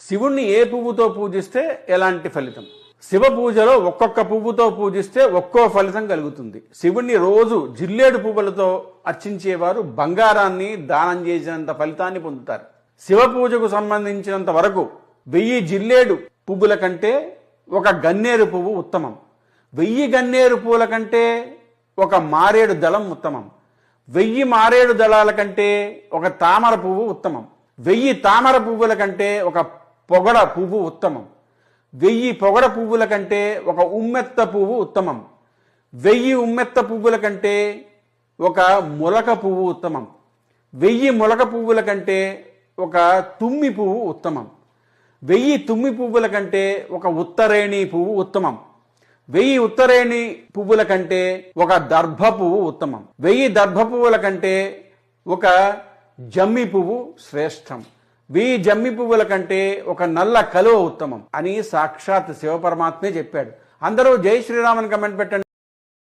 శివుణ్ణి ఏ పువ్వుతో పూజిస్తే ఎలాంటి ఫలితం? శివ పూజలో ఒక్కొక్క పువ్వుతో పూజిస్తే ఒక్కో ఫలితం కలుగుతుంది. శివుణ్ణి రోజు జిల్లేడు పువ్వులతో అర్చించేవారు బంగారాన్ని దానం చేసినంత ఫలితాన్ని పొందుతారు. శివ పూజకు సంబంధించినంత వరకు 1000 జిల్లేడు పువ్వుల కంటే ఒక గన్నేరు పువ్వు ఉత్తమం. 1000 గన్నేరు పువ్వుల కంటే ఒక మారేడు దళం ఉత్తమం. 1000 మారేడు దళాల కంటే ఒక తామర పువ్వు ఉత్తమం. 1000 తామర పువ్వుల కంటే ఒక పొగడ పువ్వు ఉత్తమం. 1000 పొగడ పువ్వుల కంటే ఒక ఉమ్మెత్త పువ్వు ఉత్తమం. 1000 ఉమ్మెత్త పువ్వుల కంటే ఒక మొలక పువ్వు ఉత్తమం. 1000 మొలక పువ్వుల కంటే ఒక తుమ్మి పువ్వు ఉత్తమం. 1000 తుమ్మి పువ్వుల కంటే ఒక ఉత్తరేణి పువ్వు ఉత్తమం. 1000 ఉత్తరేణి పువ్వుల కంటే ఒక దర్భ పువ్వు ఉత్తమం. 1000 దర్భ పువ్వుల కంటే ఒక జమ్మి పువ్వు శ్రేష్టం. 1000 జమ్మి పువ్వుల కంటే ఒక నల్ల కలువ ఉత్తమం అని సాక్షాత్ శివపరమాత్మే చెప్పాడు. అందరూ జై శ్రీరామని కమెంట్ పెట్టండి.